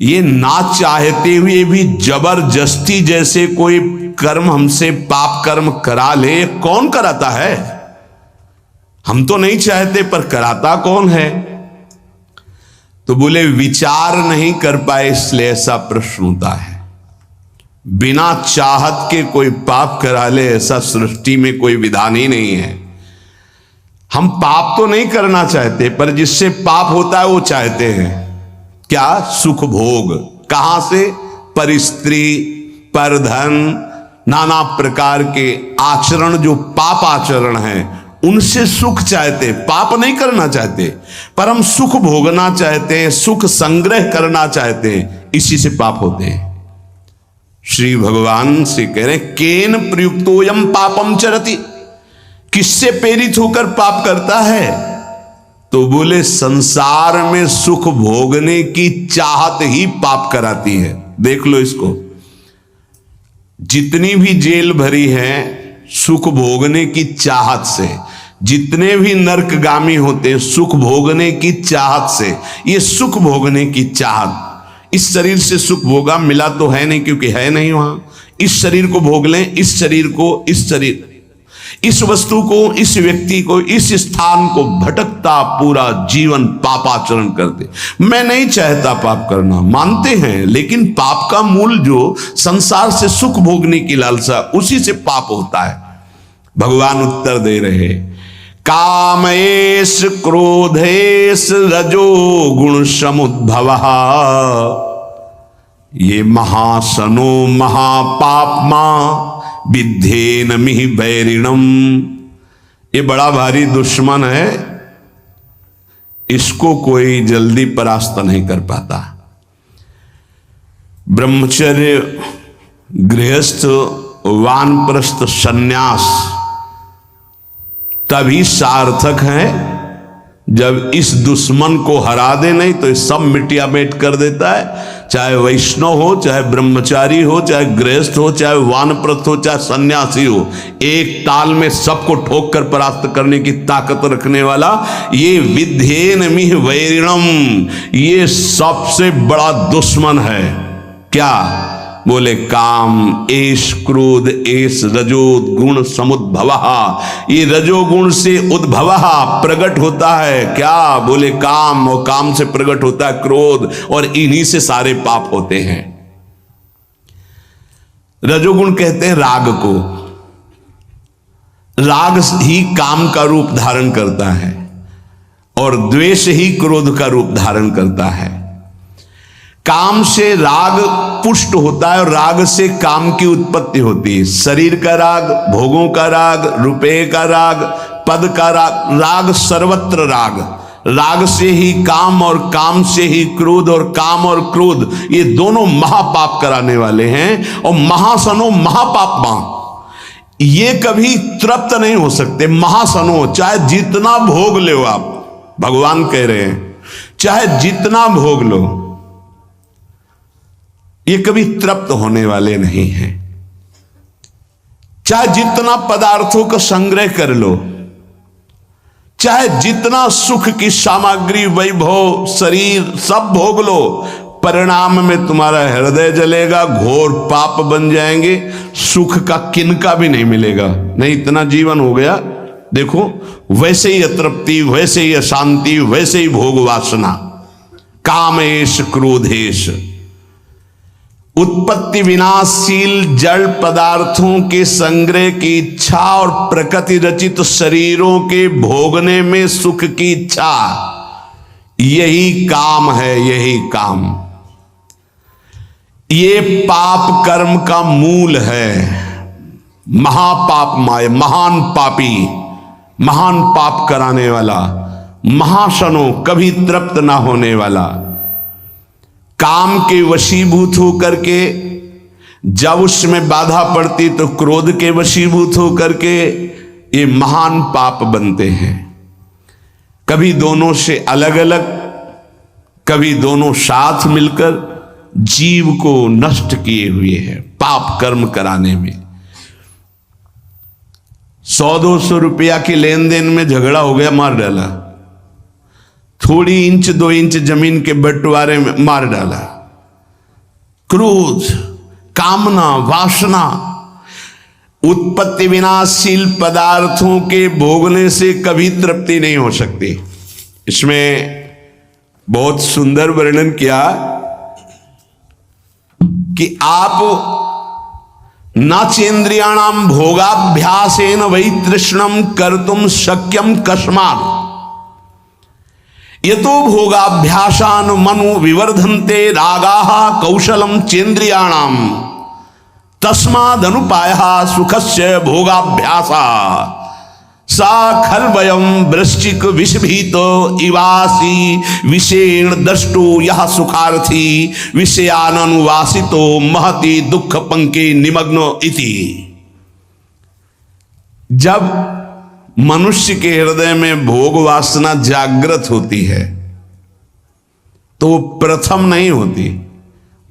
ये ना चाहते हुए भी जबरदस्ती जैसे कोई कर्म हमसे पाप कर्म करा ले, कौन कराता है? हम तो नहीं चाहते पर कराता कौन है? तो बोले विचार नहीं कर पाए इसलिए ऐसा प्रश्न होता है। बिना चाहत के कोई पाप करा ले ऐसा सृष्टि में कोई विधान ही नहीं है। हम पाप तो नहीं करना चाहते पर जिससे पाप होता है वो चाहते हैं। क्या? सुख भोग। कहां से? पर स्त्री, पर धन, नाना प्रकार के आचरण जो पाप आचरण हैं उनसे सुख चाहते, पाप नहीं करना चाहते पर हम सुख भोगना चाहते हैं, सुख संग्रह करना चाहते हैं, इसी से पाप होते हैं। श्री भगवान से कह रहे केन प्रयुक्तोयम पापम चरति, किससे प्रेरित होकर पाप करता है? तो बोले संसार में सुख भोगने की चाहत ही पाप कराती है। देख लो इसको, जितनी भी जेल भरी है सुख भोगने की चाहत से, जितने भी नरकगामी होते सुख भोगने की चाहत से। ये सुख भोगने की चाहत, इस शरीर से सुख भोगा मिला तो है नहीं क्योंकि है नहीं वहां। इस शरीर को भोग लें, इस शरीर को, इस शरीर, इस वस्तु को, इस व्यक्ति को, इस स्थान को भटकता पूरा जीवन पापाचरण करते। मैं नहीं चाहता पाप करना, मानते हैं, लेकिन पाप का मूल जो संसार से सुख भोगने की लालसा, उसी से पाप होता है। भगवान उत्तर दे रहे कामेश क्रोधेश रजो गुण समुद्भवः, ये महासनो महापापमा विद्धेन मिहि वैरिणम। ये बड़ा भारी दुश्मन है, इसको कोई जल्दी परास्त नहीं कर पाता। ब्रह्मचर्य, गृहस्थ, वानप्रस्थ, सन्यास तभी सार्थक है जब इस दुश्मन को हरा दे, नहीं तो सब मिटिया मेट कर देता है। चाहे वैष्णव हो, चाहे ब्रह्मचारी हो, चाहे गृहस्थ हो, चाहे वानप्रस्थ हो, चाहे सन्यासी हो, एक ताल में सबको ठोक कर परास्त करने की ताकत रखने वाला ये विद्धेन मिहि वैरिणम, ये सबसे बड़ा दुश्मन है। क्या? बोले काम एष क्रोध एष रजो गुण समुद्भवः, ये रजोगुण से उद्भवः प्रकट होता है। क्या? बोले काम, और काम से प्रकट होता है क्रोध, और इन्हीं से सारे पाप होते हैं। रजोगुण कहते हैं राग को, राग ही काम का रूप धारण करता है और द्वेष ही क्रोध का रूप धारण करता है। काम से राग पुष्ट होता है और राग से काम की उत्पत्ति होती है। शरीर का राग, भोगों का राग, रुपये का राग, पद का राग, राग सर्वत्र राग। राग से ही काम और काम से ही क्रोध, और काम और क्रोध ये दोनों महापाप कराने वाले हैं। और महासनो महापापमा, ये कभी तृप्त नहीं हो सकते। महासनो, चाहे जितना भोग लो आप, भगवान कह रहे हैं चाहे जितना भोग लो, ये कभी तृप्त होने वाले नहीं हैं। चाहे जितना पदार्थों का संग्रह कर लो, चाहे जितना सुख की सामग्री, वैभव, शरीर सब भोग लो, परिणाम में तुम्हारा हृदय जलेगा, घोर पाप बन जाएंगे, सुख का किनका भी नहीं मिलेगा। नहीं, इतना जीवन हो गया, देखो वैसे ही अतृप्ति, वैसे ही अशांति, वैसे ही भोग वासना। कामेश क्रोधेश, उत्पत्ति विनाशशील जड़ पदार्थों के संग्रह की इच्छा और प्रकृति रचित शरीरों के भोगने में सुख की इच्छा, यही काम है, यही काम। ये पाप कर्म का मूल है। महापाप माय, महान पापी, महान पाप कराने वाला, महाशनो, कभी तृप्त ना होने वाला, काम के वशीभूत होकर के जब उसमें बाधा पड़ती तो क्रोध के वशीभूत होकर के ये महान पाप बनते हैं। कभी दोनों से अलग अलग, कभी दोनों साथ मिलकर जीव को नष्ट किए हुए हैं पाप कर्म कराने में। 100-200 रुपया के लेन देन में झगड़ा हो गया, मार डाला। थोड़ी इंच 2 इंच जमीन के बंटवारे में मार डाला। क्रोध, कामना, वासना, उत्पत्ति विनाशील पदार्थों के भोगने से कभी तृप्ति नहीं हो सकती। इसमें बहुत सुंदर वर्णन किया कि आप नाचेन्द्रियाणाम भोगाभ्यासेन वै तृष्णम कर्तुम शक्यम कस्मात् यतो भोगाभ्यासान मनु विवर्धन्ते रागाः कौशलम चेन्द्रियाणाम तस्मादनुपायः सुखस्य भोगाभ्यासा सा खलवयम वृश्चिक विषभीत इवासी विषेण दष्टो यह सुखार्थी विषयानुवासितो महति दुख पंके निमग्नो इति। जब मनुष्य के हृदय में भोग वासना जागृत होती है तो वो प्रथम नहीं होती,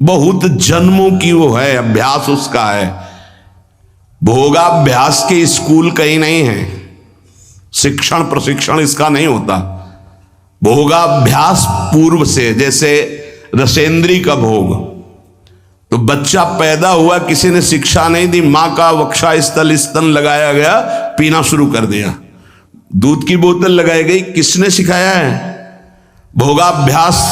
बहुत जन्मों की वो है, अभ्यास उसका है। भोगाभ्यास के स्कूल कहीं नहीं है, शिक्षण प्रशिक्षण इसका नहीं होता। भोगाभ्यास पूर्व से, जैसे रसेंद्री का भोग, तो बच्चा पैदा हुआ, किसी ने शिक्षा नहीं दी, मां का वक्षा स्थल स्तन लगाया गया, पीना शुरू कर दिया, दूध की बोतल लगाई गई, किसने सिखाया है? भोगाभ्यास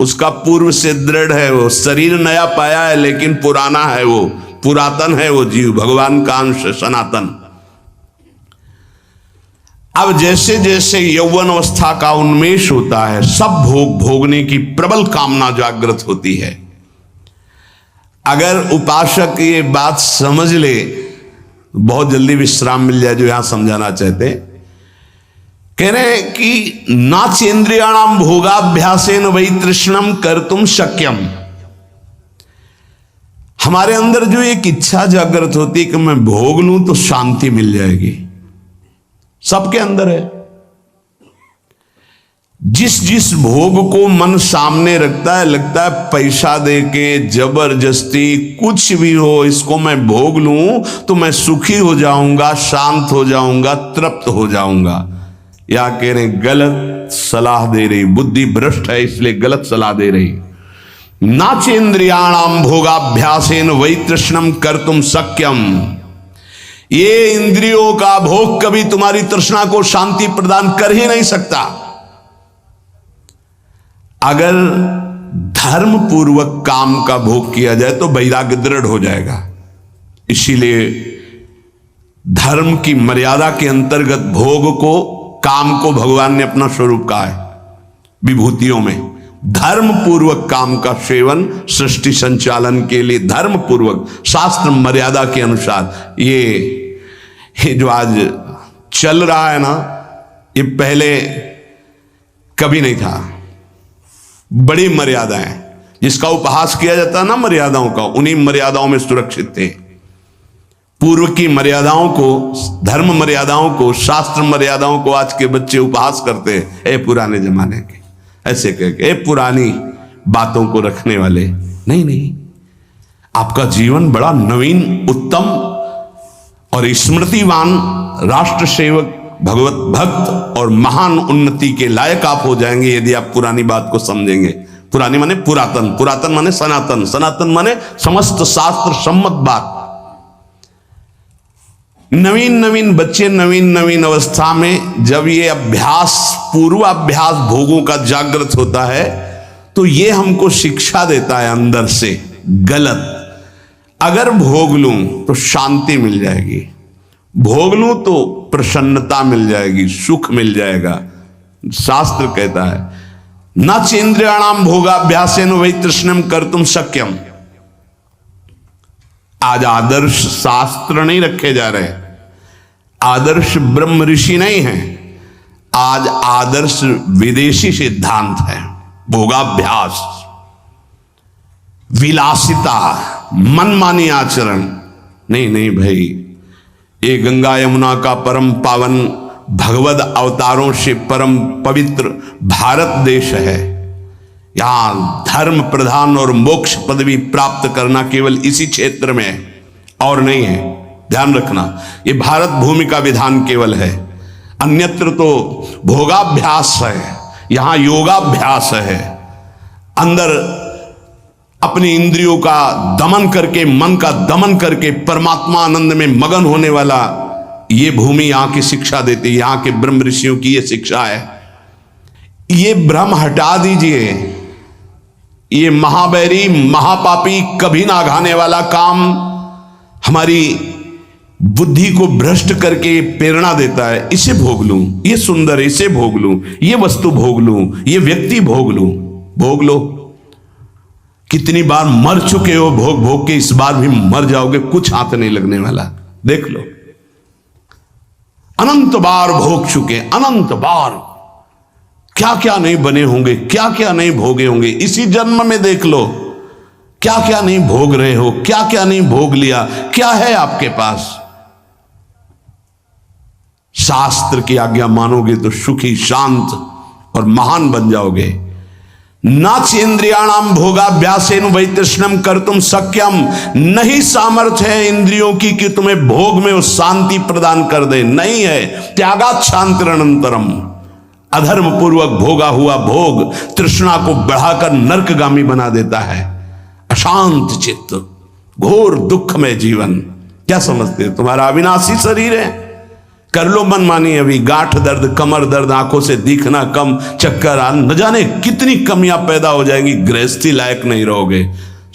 उसका पूर्व से दृढ़ है, वो शरीर नया पाया है लेकिन पुराना है, वो पुरातन है, वो जीव भगवान का अंश सनातन। अब जैसे जैसे यौवन अवस्था का उन्मेष होता है, सब भोग भोगने की प्रबल कामना जागृत होती है। अगर उपासक ये बात समझ ले, बहुत जल्दी विश्राम मिल जाए, जो यहां समझाना चाहते। कह रहे हैं कि नाचेन्द्रियाणाम भोगाभ्यासेन वै तृष्णम कर्तुम शक्यम। हमारे अंदर जो एक इच्छा जागृत होती है कि मैं भोग लूं तो शांति मिल जाएगी, सबके अंदर है। जिस जिस भोग को मन सामने रखता है, लगता है पैसा देके जबरदस्ती कुछ भी हो, इसको मैं भोग लूं तो मैं सुखी हो जाऊंगा, शांत हो जाऊंगा, तृप्त हो जाऊंगा। या कह रहे गलत सलाह दे रही, बुद्धि भ्रष्ट है इसलिए गलत सलाह दे रही। नाचेन्द्रियाणाम भोगाभ्यासेन वै तृष्णम कर्तुम शक्यम। ये इंद्रियों का भोग कभी तुम्हारी तृष्णा को शांति प्रदान कर ही नहीं सकता। अगर धर्म पूर्वक काम का भोग किया जाए तो वैराग्य दृढ़ हो जाएगा। इसीलिए धर्म की मर्यादा के अंतर्गत भोग को, काम को भगवान ने अपना स्वरूप कहा है विभूतियों में। धर्म पूर्वक काम का सेवन सृष्टि संचालन के लिए धर्म पूर्वक शास्त्र मर्यादा के अनुसार, ये जो आज चल रहा है ना, ये पहले कभी नहीं था। बड़ी मर्यादाएं, जिसका उपहास किया जाता है ना मर्यादाओं का, उन्हीं मर्यादाओं में सुरक्षित थे। पूर्व की मर्यादाओं को, धर्म मर्यादाओं को, शास्त्र मर्यादाओं को आज के बच्चे उपहास करते हैं। ए पुराने जमाने के, ऐसे कह के, ए पुरानी बातों को रखने वाले। नहीं नहीं, आपका जीवन बड़ा नवीन, उत्तम और स्मृतिवान, राष्ट्र सेवक, भगवत भक्त और महान उन्नति के लायक आप हो जाएंगे यदि आप पुरानी बात को समझेंगे। पुरानी माने पुरातन, पुरातन माने सनातन, सनातन माने समस्त शास्त्र सम्मत बात। नवीन नवीन बच्चे नवीन नवीन अवस्था में जब ये अभ्यास, पूर्वाभ्यास भोगों का जागृत होता है तो ये हमको शिक्षा देता है अंदर से, गलत। अगर भोग लूं तो शांति मिल जाएगी, भोग लूं तो प्रसन्नता मिल जाएगी, सुख मिल जाएगा। शास्त्र कहता है नाचेन्द्रियाणाम भोगाभ्यासेन वै तृष्णम कर्तुम शक्यम। आज आदर्श शास्त्र नहीं रखे जा रहे, आदर्श ब्रह्म ऋषि नहीं है, आज आदर्श विदेशी सिद्धांत है। भोगाभ्यास, विलासिता, मनमानी आचरण। नहीं नहीं भाई, ये गंगा यमुना का परम पावन, भगवद अवतारों से परम पवित्र भारत देश है। यहां धर्म प्रधान और मोक्ष पदवी प्राप्त करना केवल इसी क्षेत्र में है और नहीं है, ध्यान रखना। ये भारत भूमि का विधान केवल है, अन्यत्र तो भोगाभ्यास है, यहां योगाभ्यास है। अंदर अपनी इंद्रियों का दमन करके, मन का दमन करके परमात्मा आनंद में मगन होने वाला, ये भूमि यहां की शिक्षा देती है। यहां के ब्रह्म ऋषियों की ये शिक्षा है। ये भ्रम हटा दीजिए। ये महाबैरी महापापी कभी ना घाने वाला काम हमारी बुद्धि को भ्रष्ट करके प्रेरणा देता है। इसे भोग लूं, ये सुंदर है, इसे भोग लूं, ये वस्तु भोग लूं, ये व्यक्ति भोग लूं। भोग लो। कितनी बार मर चुके हो भोग भोग के, इस बार भी मर जाओगे, कुछ हाथ नहीं लगने वाला। देख लो, अनंत बार भोग चुके, अनंत बार। क्या क्या नहीं बने होंगे, क्या क्या नहीं भोगे होंगे। इसी जन्म में देख लो, क्या क्या नहीं भोग रहे हो, क्या क्या नहीं भोग लिया। क्या है आपके पास? शास्त्र की आज्ञा मानोगे तो सुखी, शांत और महान बन जाओगे। नाचेन्द्रियाणाम भोगाभ्यासेन वैतृष्णम कर्तुम शक्यम। नहीं सामर्थ्य है इंद्रियों की कि तुम्हें भोग में वो शांति प्रदान कर दे, नहीं है। त्यागात् शांतिरनंतरम। अधर्म पूर्वक भोगा हुआ भोग तृष्णा को बढ़ाकर नरकगामी बना देता है। अशांत चित्त, घोर दुख में जीवन। क्या समझते हो? तुम्हारा अविनाशी शरीर है, कर लो मनमानी। अभी गांठ दर्द, कमर दर्द, आंखों से दिखना कम, चक्कर आ, न जाने कितनी कमियां पैदा हो जाएंगी। गृहस्थी लायक नहीं रहोगे,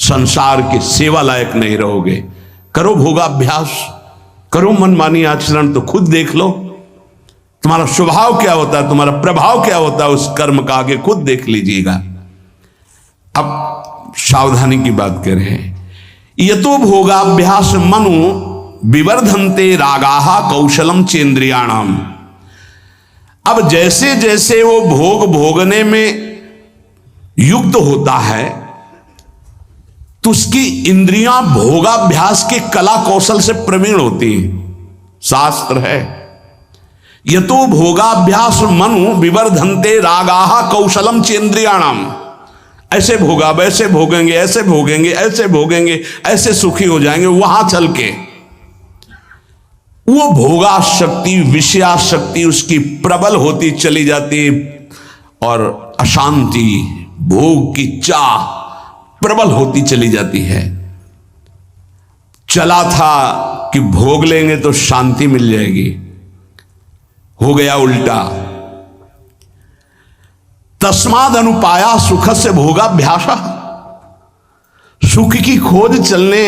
संसार की सेवा लायक नहीं रहोगे। करो भोगाभ्यास, करो मनमानी आचरण, तो खुद देख लो तुम्हारा स्वभाव क्या होता है, तुम्हारा प्रभाव क्या होता है उस कर्म का। आगे खुद देख लीजिएगा। अब सावधानी की बात कर रहे हैं। यतो भोगाभ्यास मनु विवर्धन्ते रागाहा कौशलम चेन्द्रियाणाम। अब जैसे जैसे वो भोग भोगने में युक्त होता है तो उसकी इंद्रियां भोगाभ्यास के कला कौशल से प्रवीण होती हैं। शास्त्र है, यतो भोगाभ्यास मनु विवर्धन्ते रागाहा कौशलम चेन्द्रियाणाम। ऐसे भोगा, वैसे भोगेंगे, ऐसे भोगेंगे, ऐसे भोगेंगे, ऐसे सुखी हो जाएंगे। वहां चल के वो भोगा शक्ति, विषया शक्ति उसकी प्रबल होती चली जाती और अशांति, भोग की चाह प्रबल होती चली जाती है। चला था कि भोग लेंगे तो शांति मिल जाएगी, हो गया उल्टा। तस्माद अनुपाया सुख से भोगाभ्यास। सुख की खोज चलने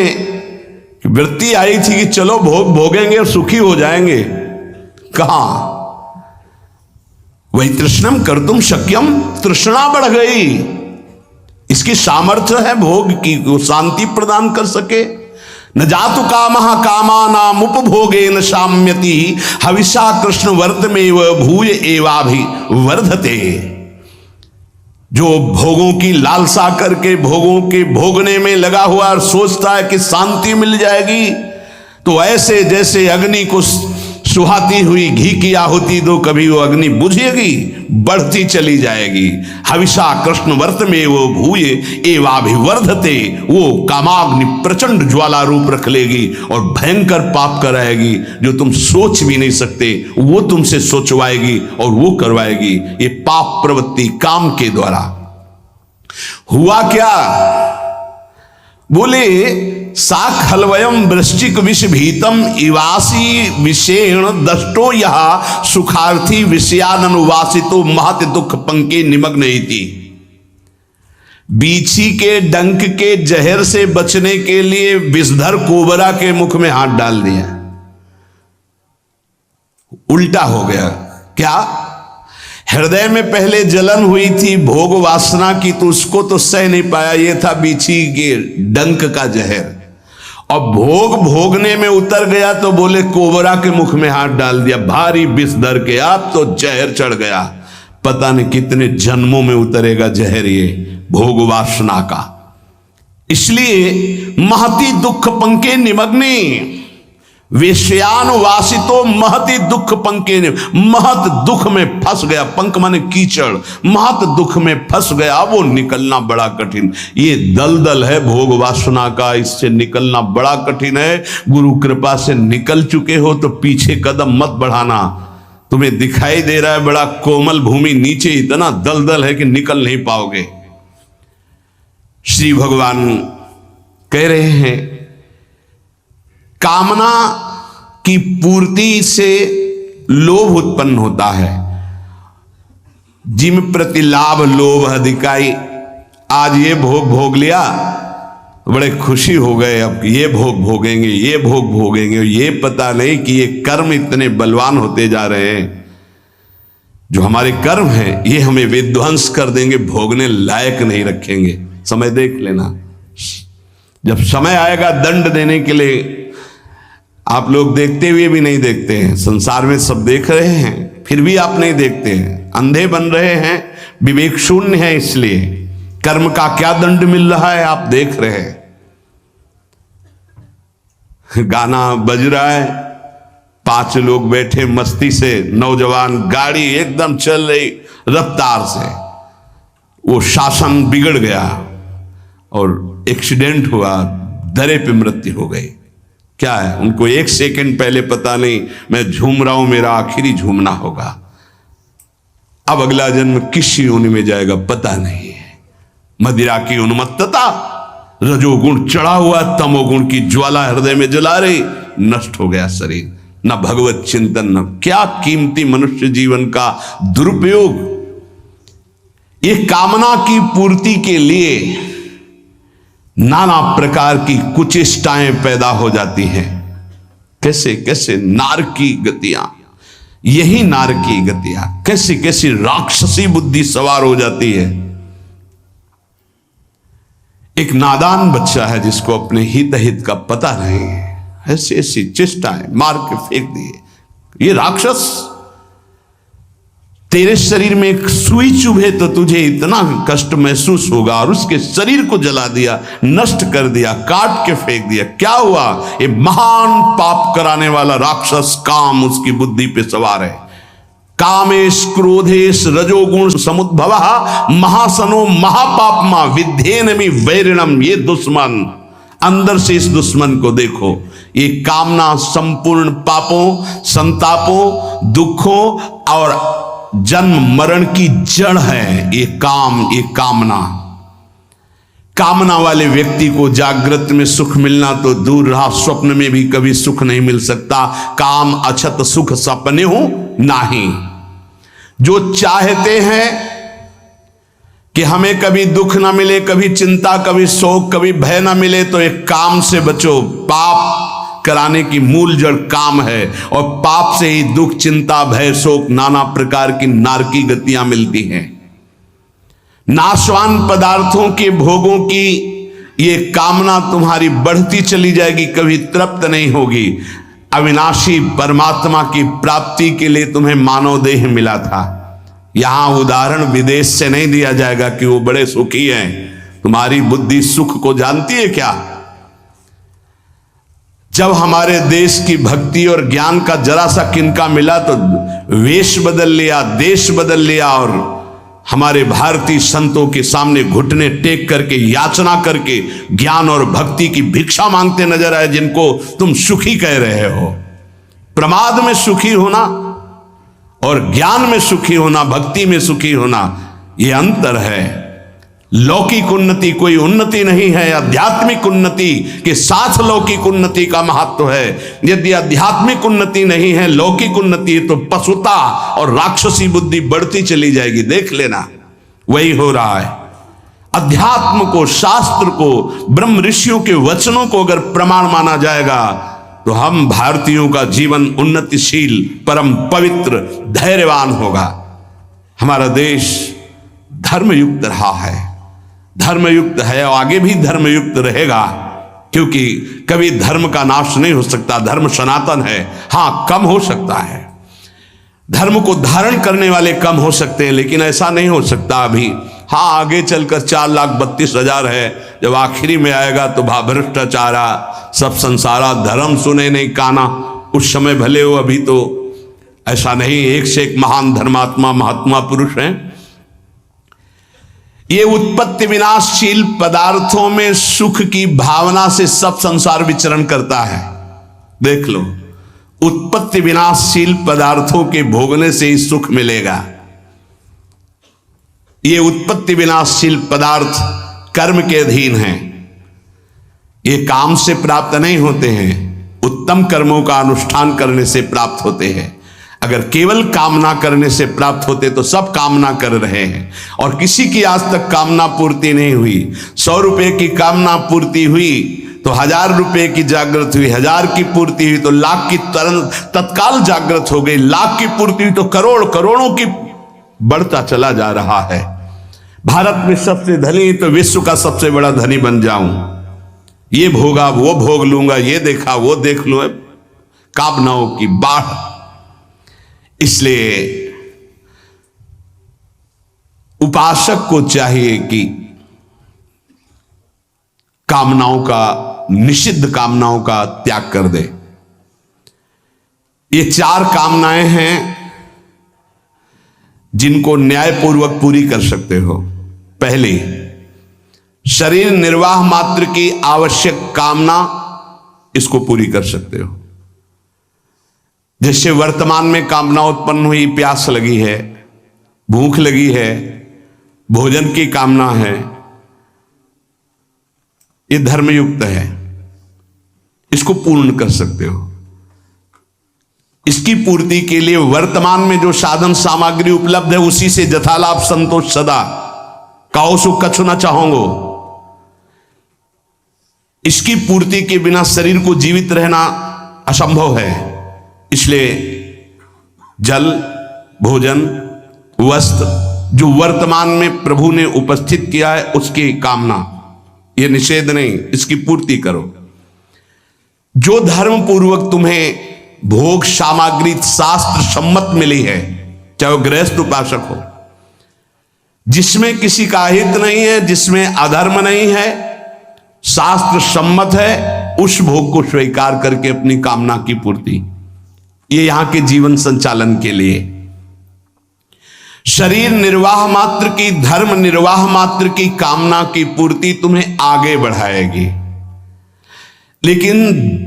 वृत्ति आई थी कि चलो भोग भोगेंगे और सुखी हो जाएंगे। कहां? वही तृष्णम कर्तुम शक्यम। तृष्णा बढ़ गई, इसकी सामर्थ्य है भोग की, वो शांति प्रदान कर सके। न जातु कामः कामानाम उपभोगे न शाम्यति हविषा कृष्ण वर्तमेव भूय एवाभि वर्धते। जो भोगों की लालसा करके भोगों के भोगने में लगा हुआ और सोचता है कि शांति मिल जाएगी, तो ऐसे जैसे अग्नि को सुहाती हुई घी की आहुति दो, कभी वो अग्नि बुझेगी, बढ़ती चली जाएगी। हविषा कृष्ण वर्त में वो भूये एवाभिवर्धते। वो कामाग्नि प्रचंड ज्वाला रूप रख लेगी और भयंकर पाप कराएगी जो तुम सोच भी नहीं सकते। वो तुमसे सोचवाएगी और वो करवाएगी। ये पाप प्रवृत्ति काम के द्वारा। हुआ क्या? बोले सा खलवयम वृश्चिक विष भीतम इवासी विषेण दष्टो यह सुखार्थी विषयानुवासितो महत दुख पंके निमग्न थी। बीछी के डंक के जहर से बचने के लिए विषधर कोबरा के मुख में हाथ डाल दिया। उल्टा हो गया। क्या? हृदय में पहले जलन हुई थी भोग वासना की, तो उसको तो सह नहीं पाया। ये था बीछी के डंक का जहर। और भोग भोगने में उतर गया तो बोले कोबरा के मुख में हाथ डाल दिया, भारी विष धर के। आप तो जहर चढ़ गया। पता नहीं कितने जन्मों में उतरेगा जहर ये भोग वासना का। इसलिए महती दुख पंके निमग्ने विषयानुवासितो महति दुख पंके। महत दुख में फंस गया। पंक माने कीचड़। महत दुख में फंस गया, वो निकलना बड़ा कठिन। ये दलदल है भोग वासना का, इससे निकलना बड़ा कठिन है। गुरु कृपा से निकल चुके हो तो पीछे कदम मत बढ़ाना। तुम्हें दिखाई दे रहा है बड़ा कोमल भूमि, नीचे इतना दलदल है कि निकल नहीं पाओगे। श्री भगवान कह रहे हैं कामना की पूर्ति से लोभ उत्पन्न होता है। जिम प्रति लाभ लोभ अधिकाई, आज ये भोग भोग लिया, बड़े खुशी हो गए, अब ये भोग भोगेंगे, ये भोग भोगेंगे। ये पता नहीं कि ये कर्म इतने बलवान होते जा रहे हैं, जो हमारे कर्म हैं ये हमें विध्वंस कर देंगे, भोगने लायक नहीं रखेंगे। समय देख लेना, जब समय आएगा दंड देने के लिए, आप लोग देखते हुए भी नहीं देखते हैं, संसार में सब देख रहे हैं फिर भी आप नहीं देखते हैं, अंधे बन रहे हैं, विवेक शून्य है। इसलिए कर्म का क्या दंड मिल रहा है आप देख रहे हैं। गाना बज रहा है, 5 लोग बैठे मस्ती से, नौजवान, गाड़ी एकदम चल रही रफ्तार से, वो शासन बिगड़ गया और एक्सीडेंट हुआ, दरे पे मृत्यु हो गई। क्या है, उनको 1 सेकंड पहले पता नहीं मैं झूम रहा हूं, मेरा आखिरी झूमना होगा, अब अगला जन्म किस योनि में जाएगा पता नहीं है। मदिरा की उन्मत्तता, रजोगुण चढ़ा हुआ, तमोगुण की ज्वाला हृदय में जला रही, नष्ट हो गया शरीर। न भगवत चिंतन, न क्या कीमती मनुष्य जीवन का दुरुपयोग। ये कामना की पूर्ति के लिए नाना प्रकार की कुचेष्टाएं पैदा हो जाती हैं। कैसे कैसे नार की गतियां, यही नार की गतियां, कैसी कैसी राक्षसी बुद्धि सवार हो जाती है। एक नादान बच्चा है जिसको अपने हित हित का पता नहीं है, ऐसी ऐसी चेष्टाएं मार के फेंक दिए। ये राक्षस, तेरे शरीर में एक सुई चुभे तो तुझे इतना कष्ट महसूस होगा, और उसके शरीर को जला दिया, नष्ट कर दिया, काट के फेंक दिया। क्या हुआ, ये महान पाप कराने वाला राक्षस काम उसकी बुद्धि पे सवार है। कामेश क्रोधेश रजोगुण समुद्भव महासनो महापापमा विध्येनमि वैरिणम। ये दुश्मन, अंदर से इस दुश्मन को देखो। ये कामना संपूर्ण पापों, संतापों, दुखों और जन्म मरण की जड़ है। ये काम, ये कामना। कामना वाले व्यक्ति को जागृत में सुख मिलना तो दूर रहा, स्वप्न में भी कभी सुख नहीं मिल सकता। काम अछत सुख सपने हो नहीं। जो चाहते हैं कि हमें कभी दुख ना मिले, कभी चिंता, कभी शोक, कभी भय ना मिले, तो एक काम से बचो। पाप कराने की मूल जड़ काम है, और पाप से ही दुख, चिंता, भय, शोक, नाना प्रकार की नारकी गतियां मिलती हैं। नाशवान पदार्थों के भोगों की ये कामना तुम्हारी बढ़ती चली जाएगी, कभी तृप्त नहीं होगी। अविनाशी परमात्मा की प्राप्ति के लिए तुम्हें मानव देह मिला था। यहां उदाहरण विदेश से नहीं दिया जाएगा कि वो बड़े सुखी हैं। तुम्हारी बुद्धि सुख को जानती है क्या? जब हमारे देश की भक्ति और ज्ञान का जरा सा किनका मिला तो वेश बदल लिया, देश बदल लिया, और हमारे भारतीय संतों के सामने घुटने टेक करके, याचना करके ज्ञान और भक्ति की भिक्षा मांगते नजर आए, जिनको तुम सुखी कह रहे हो। प्रमाद में सुखी होना और ज्ञान में सुखी होना, भक्ति में सुखी होना, यह अंतर है। लौकिक उन्नति कोई उन्नति नहीं है। आध्यात्मिक उन्नति के साथ लौकिक उन्नति का महत्व है। यदि आध्यात्मिक उन्नति नहीं है, लौकिक उन्नति है, तो पशुता और राक्षसी बुद्धि बढ़ती चली जाएगी। देख लेना, वही हो रहा है। अध्यात्म को, शास्त्र को, ब्रह्म ऋषियों के वचनों को अगर प्रमाण माना जाएगा तो हम भारतीयों का जीवन उन्नतिशील, परम पवित्र, धैर्यवान होगा। हमारा देश धर्मयुक्त रहा है, धर्मयुक्त है, और आगे भी धर्मयुक्त रहेगा, क्योंकि कभी धर्म का नाश नहीं हो सकता। धर्म सनातन है। हां, कम हो सकता है, धर्म को धारण करने वाले कम हो सकते हैं, लेकिन ऐसा नहीं हो सकता अभी। हां, आगे चलकर 4,32,000 है, जब आखिरी में आएगा तो भ्रष्टाचारा सब संसारा, धर्म सुने नहीं काना, उस समय भले हो, अभी तो ऐसा नहीं। एक से एक महान धर्मात्मा, महात्मा पुरुष हैं। ये उत्पत्ति विनाशशील पदार्थों में सुख की भावना से सब संसार विचरण करता है। देख लो, उत्पत्ति विनाशशील पदार्थों के भोगने से ही सुख मिलेगा। ये उत्पत्ति विनाशशील पदार्थ कर्म के अधीन हैं। ये काम से प्राप्त नहीं होते हैं, उत्तम कर्मों का अनुष्ठान करने से प्राप्त होते हैं। अगर केवल कामना करने से प्राप्त होते तो सब कामना कर रहे हैं और किसी की आज तक कामना पूर्ति नहीं हुई। 100 रुपए की कामना पूर्ति हुई तो 1000 रुपए की जागृत हुई, 1000 की पूर्ति हुई तो लाख की तत्काल जागृत हो गई, लाख की पूर्ति हुई तो करोड़, करोड़ों की बढ़ता चला जा रहा है। भारत में सबसे धनी तो विश्व का सबसे बड़ा धनी बन जाऊं, ये भोगा वो भोग लूंगा, ये देखा वो देख लूं, कामनाओं की बाढ़। इसलिए उपासक को चाहिए कि कामनाओं का, निषिद्ध कामनाओं का त्याग कर दे। ये 4 कामनाएं हैं जिनको न्यायपूर्वक पूरी कर सकते हो। पहली, शरीर निर्वाह मात्र की आवश्यक कामना, इसको पूरी कर सकते हो। जैसे वर्तमान में कामना उत्पन्न हुई, प्यास लगी है, भूख लगी है, भोजन की कामना है, ये धर्मयुक्त है, इसको पूर्ण कर सकते हो। इसकी पूर्ति के लिए वर्तमान में जो साधन सामग्री उपलब्ध है उसी से जथालाभ संतोष सदा, काओ सुख कछु न चाहोगो। इसकी पूर्ति के बिना शरीर को जीवित रहना असंभव है। इसलिए जल, भोजन, वस्त्र जो वर्तमान में प्रभु ने उपस्थित किया है उसकी कामना, ये निषेध नहीं, इसकी पूर्ति करो। जो धर्म पूर्वक तुम्हें भोग सामग्री शास्त्र सम्मत मिली है, चाहे वो गृहस्थ उपासक हो, जिसमें किसी का हित नहीं है, जिसमें अधर्म नहीं है, शास्त्र सम्मत है, उस भोग को स्वीकार करके अपनी कामना की पूर्ति, ये यहां के जीवन संचालन के लिए। शरीर निर्वाह मात्र की, धर्म निर्वाह मात्र की कामना की पूर्ति तुम्हें आगे बढ़ाएगी। लेकिन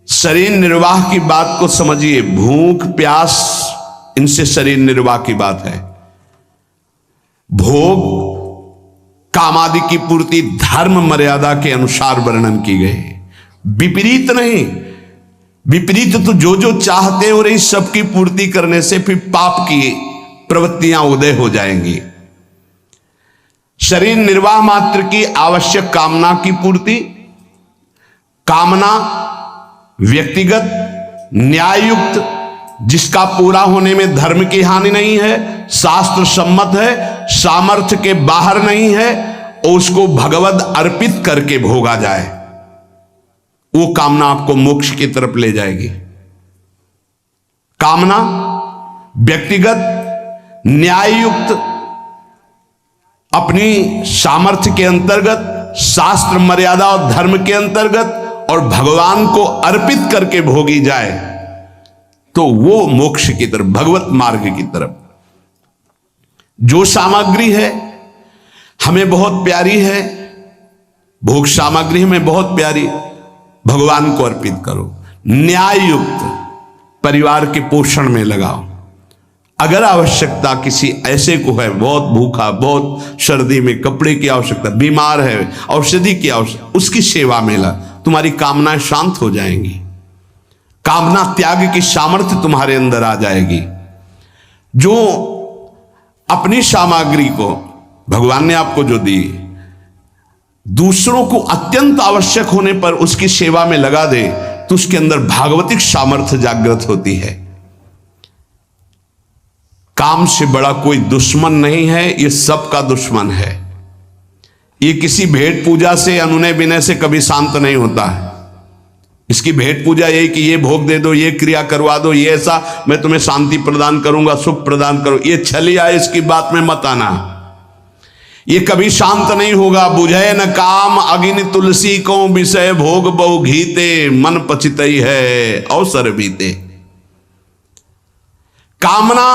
शरीर निर्वाह की बात को समझिए, भूख प्यास इनसे शरीर निर्वाह की बात है। भोग कामादि की पूर्ति धर्म मर्यादा के अनुसार वर्णन की गई, विपरीत नहीं। विपरीत तो जो जो चाहते हो रही सबकी पूर्ति करने से फिर पाप की प्रवृत्तियां उदय हो जाएंगी। शरीर निर्वाह मात्र की आवश्यक कामना की पूर्ति, कामना व्यक्तिगत न्याययुक्त, जिसका पूरा होने में धर्म की हानि नहीं है, शास्त्र सम्मत है, सामर्थ्य के बाहर नहीं है, और उसको भगवत अर्पित करके भोगा जाए, वो कामना आपको मोक्ष की तरफ ले जाएगी। कामना व्यक्तिगत न्याययुक्त, अपनी सामर्थ्य के अंतर्गत, शास्त्र मर्यादा और धर्म के अंतर्गत, और भगवान को अर्पित करके भोगी जाए, तो वो मोक्ष की तरफ, भगवत मार्ग की तरफ। जो सामग्री है हमें बहुत प्यारी है, भोग सामग्री हमें बहुत प्यारी, भगवान को अर्पित करो। न्याययुक्त परिवार के पोषण में लगाओ। अगर आवश्यकता किसी ऐसे को है, बहुत भूखा, बहुत सर्दी में कपड़े की आवश्यकता, बीमार है, औषधि की आवश्यकता, उसकी सेवा में ला, तुम्हारी कामनाएं शांत हो जाएंगी, कामना त्याग की सामर्थ्य तुम्हारे अंदर आ जाएगी। जो अपनी सामग्री को भगवान ने आपको जो दी, दूसरों को अत्यंत आवश्यक होने पर उसकी सेवा में लगा दे, तो उसके अंदर भागवतिक सामर्थ्य जागृत होती है। काम से बड़ा कोई दुश्मन नहीं है, ये सबका दुश्मन है। ये किसी भेंट पूजा से, अनुनय विनय से कभी शांत नहीं होता है। इसकी भेंट पूजा यही कि ये भोग दे दो, ये क्रिया करवा दो, ये ऐसा मैं तुम्हें शांति प्रदान करूंगा, सुख प्रदान करूं, ये छलिया, इसकी बात में मत आना। ये कभी शांत नहीं होगा। बुझे न काम अग्नि तुलसी को, विषय भोग बहु घीते, मन पचितई है अवसर बीते। कामना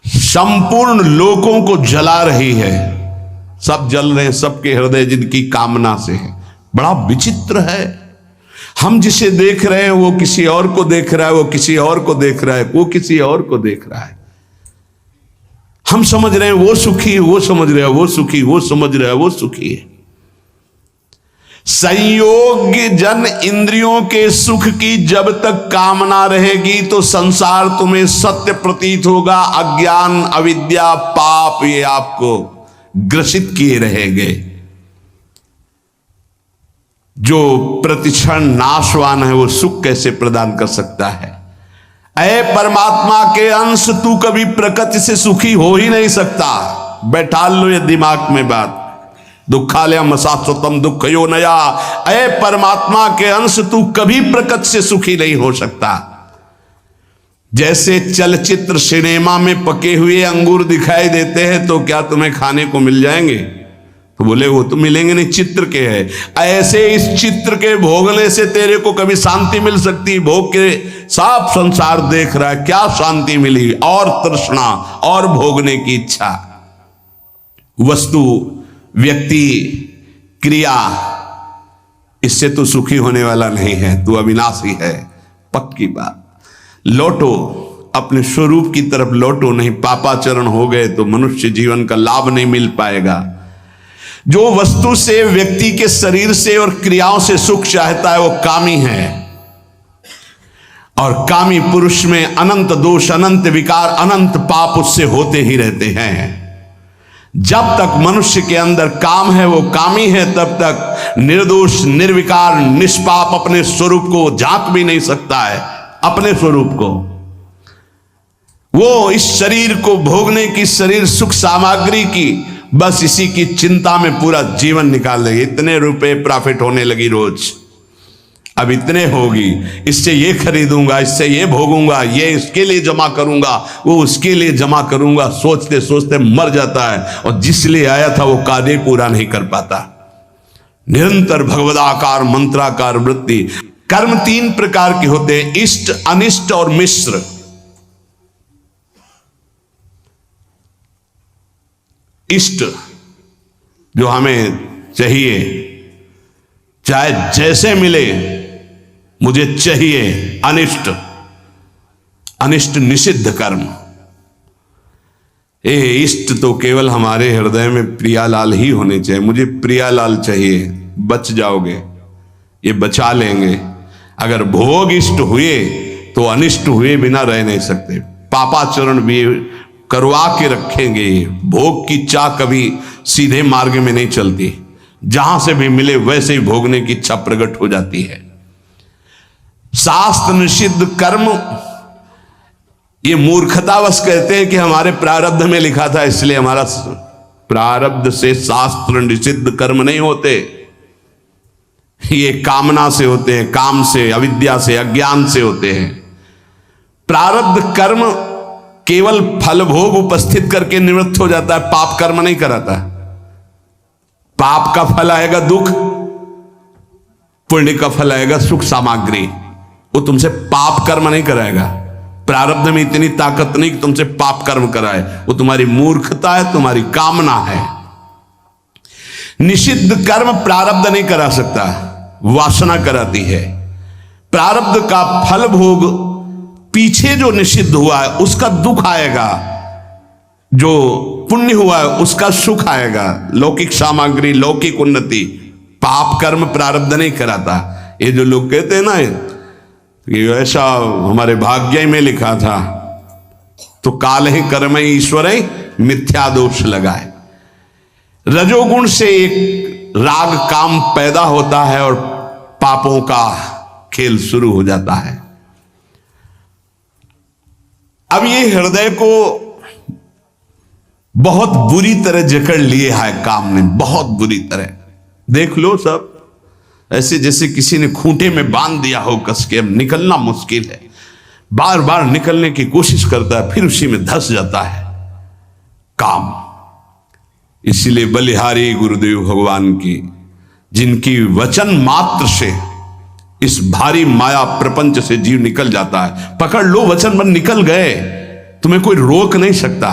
संपूर्ण लोकों को जला रही है, सब जल रहे हैं, सबके हृदय जिनकी कामना से है। बड़ा विचित्र है, हम जिसे देख रहे हैं वो किसी और को देख रहा है, वो किसी और को देख रहा है, वो किसी और को देख रहा है। हम समझ रहे हैं वो सुखी, वो समझ रहे हैं वो सुखी, वो समझ रहे हैं वो सुखी है। संयोग्य जन इंद्रियों के सुख की जब तक कामना रहेगी तो संसार तुम्हें सत्य प्रतीत होगा। अज्ञान, अविद्या, पाप ये आपको ग्रसित किए रहेंगे। जो प्रतिक्षण नाशवान है वो सुख कैसे प्रदान कर सकता है? ऐ परमात्मा के अंश, तू कभी प्रकृति से सुखी हो ही नहीं सकता। बैठा लो ये दिमाग में बात। दुखालयम शाश्वतम दुख यो नया। ऐ परमात्मा के अंश, तू कभी प्रकृति से सुखी नहीं हो सकता। जैसे चलचित्र सिनेमा में पके हुए अंगूर दिखाई देते हैं तो क्या तुम्हें खाने को मिल जाएंगे? तो बोले वो तो मिलेंगे नहीं, चित्र के है। ऐसे इस चित्र के भोगने से तेरे को कभी शांति मिल सकती? भोग के साफ संसार देख रहा है, क्या शांति मिली? और तृष्णा और भोगने की इच्छा। वस्तु, व्यक्ति, क्रिया, इससे तो सुखी होने वाला नहीं है, तू अविनाशी है, पक्की बात। लौटो अपने स्वरूप की तरफ लौटो, नहीं पापाचरण हो गए तो मनुष्य जीवन का लाभ नहीं मिल पाएगा। जो वस्तु से, व्यक्ति के शरीर से और क्रियाओं से सुख चाहता है वो कामी है। और कामी पुरुष में अनंत दोष, अनंत विकार, अनंत पाप उससे होते ही रहते हैं। जब तक मनुष्य के अंदर काम है, वो कामी है, तब तक निर्दोष, निर्विकार, निष्पाप अपने स्वरूप को झांक भी नहीं सकता है। अपने स्वरूप को वो इस शरीर को भोगने की, शरीर सुख सामग्री की, बस इसी की चिंता में पूरा जीवन निकाल देगी। इतने रुपए प्रॉफिट होने लगी रोज, अब इतने होगी, इससे ये खरीदूंगा, इससे ये भोगूंगा, ये इसके लिए जमा करूंगा, वो उसके लिए जमा करूंगा। सोचते सोचते मर जाता है और जिस लिए आया था वो कार्य पूरा नहीं कर पाता। निरंतर भगवदाकार मंत्राकार वृत्ति। कर्म तीन प्रकार के होते हैं, इष्ट, अनिष्ट और मिश्र। इष्ट जो हमें चाहिए, चाहे जैसे मिले मुझे चाहिए। अनिष्ट, अनिष्ट निषिद्ध कर्म। इष्ट तो केवल हमारे हृदय में प्रियालाल ही होने चाहिए। मुझे प्रियालाल चाहिए, बच जाओगे, ये बचा लेंगे। अगर भोग इष्ट हुए तो अनिष्ट हुए बिना रह नहीं सकते। पापाचरण भी करवा के रखेंगे। भोग की चाह कभी सीधे मार्ग में नहीं चलती, जहां से भी मिले वैसे ही भोगने की इच्छा प्रकट हो जाती है। शास्त्र निषिद्ध कर्म, ये मूर्खतावश कहते हैं कि हमारे प्रारब्ध में लिखा था इसलिए हमारा। प्रारब्ध से शास्त्र निषिद्ध कर्म नहीं होते, ये कामना से होते हैं, काम से, अविद्या से, अज्ञान से होते हैं। प्रारब्ध कर्म केवल फल भोग उपस्थित करके निवृत्त हो जाता है, पाप कर्म नहीं कराता। पाप का फल आएगा दुख, पुण्य का फल आएगा सुख सामग्री। वो तुमसे पाप कर्म नहीं कराएगा। प्रारब्ध में इतनी ताकत नहीं कि तुमसे पाप कर्म कराए, वो तुम्हारी मूर्खता है, तुम्हारी कामना है। निषिद्ध कर्म प्रारब्ध नहीं करा सकता, वासना कराती है। प्रारब्ध का फल भोग पीछे जो निषिद्ध हुआ है उसका दुख आएगा, जो पुण्य हुआ है उसका सुख आएगा, लौकिक सामग्री, लौकिक उन्नति। पाप कर्म प्रारब्ध नहीं कराता। ये जो लोग कहते हैं ना कि ऐसा हमारे भाग्य में लिखा था, तो काल ही कर्म ईश्वर मिथ्या दोष लगाए। रजोगुण से एक राग काम पैदा होता है और पापों का खेल शुरू हो जाता है। अब ये हृदय को बहुत बुरी तरह जकड़ लिए है काम ने, बहुत बुरी तरह। देख लो सब ऐसे जैसे किसी ने खूंटे में बांध दिया हो कस के। अब निकलना मुश्किल है, बार बार निकलने की कोशिश करता है, फिर उसी में धंस जाता है काम। इसीलिए बलिहारी गुरुदेव भगवान की, जिनकी वचन मात्र से इस भारी माया प्रपंच से जीव निकल जाता है। पकड़ लो वचन पर निकल गए, तुम्हें कोई रोक नहीं सकता,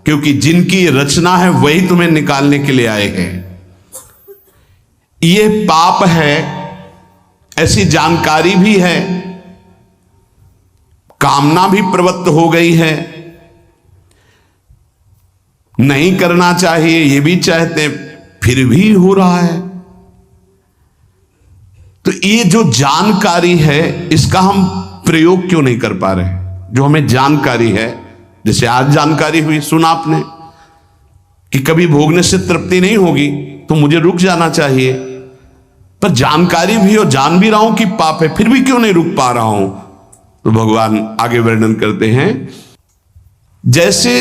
क्योंकि जिनकी रचना है वही तुम्हें निकालने के लिए आए हैं। ये पाप है, ऐसी जानकारी भी है, कामना भी प्रवृत्त हो गई है। नहीं करना चाहिए ये भी चाहते, फिर भी हो रहा है। तो ये जो जानकारी है इसका हम प्रयोग क्यों नहीं कर पा रहे? जो हमें जानकारी है, जैसे आज जानकारी हुई, सुना आपने कि कभी भोगने से तृप्ति नहीं होगी तो मुझे रुक जाना चाहिए, पर जानकारी भी और जान भी रहा हूं कि पाप है, फिर भी क्यों नहीं रुक पा रहा हूं? तो भगवान आगे वर्णन करते हैं, जैसे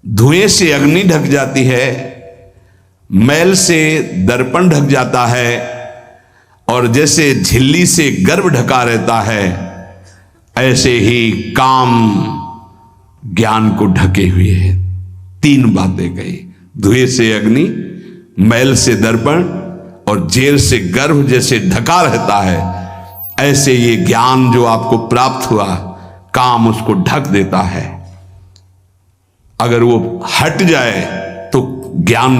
धुएं से अग्नि ढक जाती है, मैल से दर्पण ढक जाता है, और जैसे झिल्ली से गर्भ ढका रहता है, ऐसे ही काम ज्ञान को ढके हुए है। तीन बातें कही, धुएं से अग्नि, मैल से दर्पण और जेल से गर्भ जैसे ढका रहता है, ऐसे ये ज्ञान जो आपको प्राप्त हुआ, काम उसको ढक देता है। अगर वो हट जाए तो ज्ञान